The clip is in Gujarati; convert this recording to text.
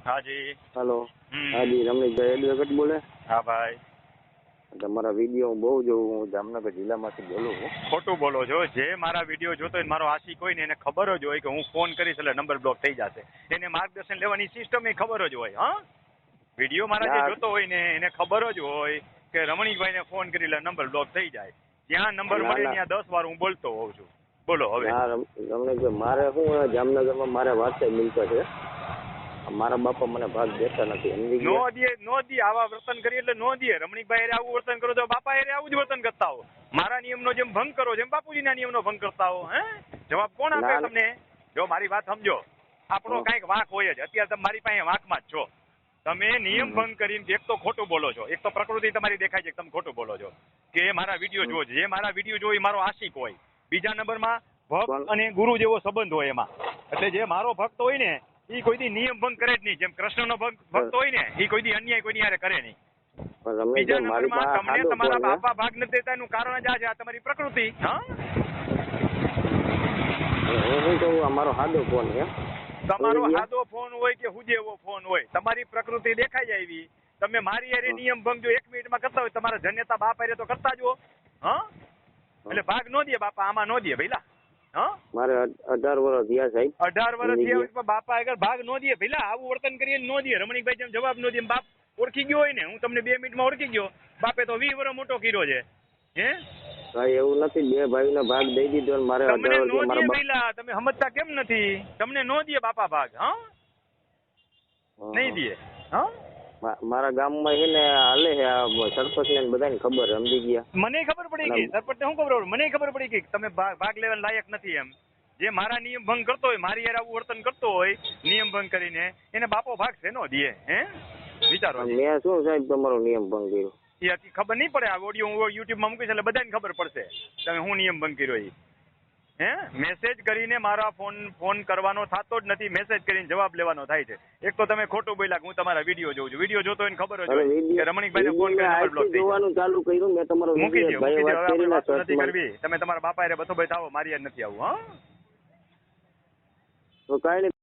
હાજી. હેલો. હાજી, રમણીકભાઈ એડવોકેટ બોલે? હા ભાઈ. તમારા વિડીયો હું બહુ જોઉં. હું જામનગર જિલ્લામાંથી બોલું છું. ખોટું બોલો છો. જે મારા વિડીયો જોતો હોય મારો આશિક હોય ને એને ખબર જ હોય કે હું ફોન કરીશ એટલે નંબર બ્લોક થઈ જશે. એને માર્ગદર્શન લેવાની સિસ્ટમ એ ખબર જ હોય. હા, વિડીયો મારા જે જોતો હોય ને એને ખબર જ હોય કે રમણીકભાઈને ફોન કરી એટલે નંબર બ્લોક થઈ જાય. જ્યાં નંબર મળે ત્યાં 10 વાર હું બોલતો હોઉં છું. બોલો હવે. રમણીકભાઈ, મારે શું જામનગરમાં મારે વારસાઈ મિલકત છે. મારા બાપા મને ભાગ દેતા નથી. નો દે આવા વર્તન કરી એટલે નો દે. રમણીકભાઈ આવું વર્તન કરો તો બાપા આવું જ વર્તન કરતા હો. મારા નિયમનો જેમ ભંગ કરો જેમ બાપુજીના નિયમનો ભંગ કરતા હો. હે, જવાબ કોણ આપે તમને? જો મારી વાત સમજો, આપણો કઈક વાંક હોય જ. અત્યારે તમે મારી પાસે વાંકમાં જ છો. તમે નિયમ ભંગ કરીને એક તો ખોટું બોલો છો, એક તો પ્રકૃતિ તમારી દેખાય છે કે તમે ખોટું બોલો છો કે મારા વિડીયો જોવો. જે મારા વિડીયો જોવો એ મારો આશિક હોય. બીજા નંબરમાં ભક્ત અને ગુરુ જેવો સંબંધ હોય એમાં. એટલે જે મારો ભક્ત હોય ને એ કોઈ દી નિયમ ભંગ કરે જ નહીં. જેમ કૃષ્ણનો ભક્ત હોય ને એ કોઈ દી અન્યાય કોઈ યારે કરે નહીં. બીજા નંબરમાં તમને તમારા બાપા ભાગ નથી દેતા એનું કારણ જ આ છે, આ તમારી પ્રકૃતિ. હા, હું કહું અમારો સાદો ફોન છે. તમારો સાદો ફોન હોય કે હુજેવો ફોન હોય, તમારી પ્રકૃતિ દેખાઈ જાય એવી. તમે મારી હારે નિયમ ભંગ જો 1 મિનિટમાં કરતા હોય તમારા જન્યતા બાપ હારે તો કરતા જ હો. હા, એટલે ભાગ નો દે બાપા, આમાં નો દે ભઈલા. હા, મારે 18 વર્ષ થયા સાહેબ. 18 વર્ષ થયા હોય બાપા આગળ ભાગ નો દે ભઈલા. આવું વર્તન કરીએ નો દે. રમણીકભાઈ જેમ જવાબ નો દે બાપ ઓળખી ગયો હોય ને, હું તમને 2 મિનિટમાં ઓળખી ગયો. બાપે તો 20 વર્ષ મોટો કર્યો છે. હે ભાઈ, એવું નથી. 2 ભાઈનો ભાગ દઈ દીધો ને મારે તમને નો દે ભઈલા. તમે સમજતા કેમ નથી? તમને નો દે બાપા ભાગ. હા, નહીં દે. હા, મારા ગામમાં છે ને હાલે છે સરપંચ ને બધાને ખબર, સમજી ગયા. મને ખબર પડી ગઈ સરપંચ ને શું ખબર? મને ખબર પડી ગઈ તમે ભાગ લેવા લાયક નથી એમ. જે મારા નિયમ ભંગ કરતો હોય, મારી યાર આવું વર્તન કરતો હોય નિયમ ભંગ કરીને, એને બાપો ભાગ છે નો દે. હે, વિચારો. મેં શું સાહેબ તમારો નિયમ ભંગ કર્યો એ ખબર નહીં પડે. આ ઓડિયો હું યુટ્યુબમાં મૂકીશ એટલે બધાને ખબર પડશે તમે હું નિયમ ભંગ કર્યો એ. હે, મેસેજ કરીને મારા ફોન કરવાનો થતો જ નથી. મેસેજ કરીને જવાબ લેવાનો થાય છે. એક તો તમે ખોટું બોલ્યા કે હું તમારા વિડીયો જોઉં છું. વિડીયો જોતો હોય ખબર જ હોય કે રમણીકભાઈને ફોન કરીને નંબર બ્લોક થઈ જોવાનું ચાલુ કર્યું. મેં તમારો મૂકી દો. વાત નથી કરવી. તમે તમારા બાપા હારે બથો ભાઈ થાવો, મારી યાર નથી આવું. હા, તો કાંઈ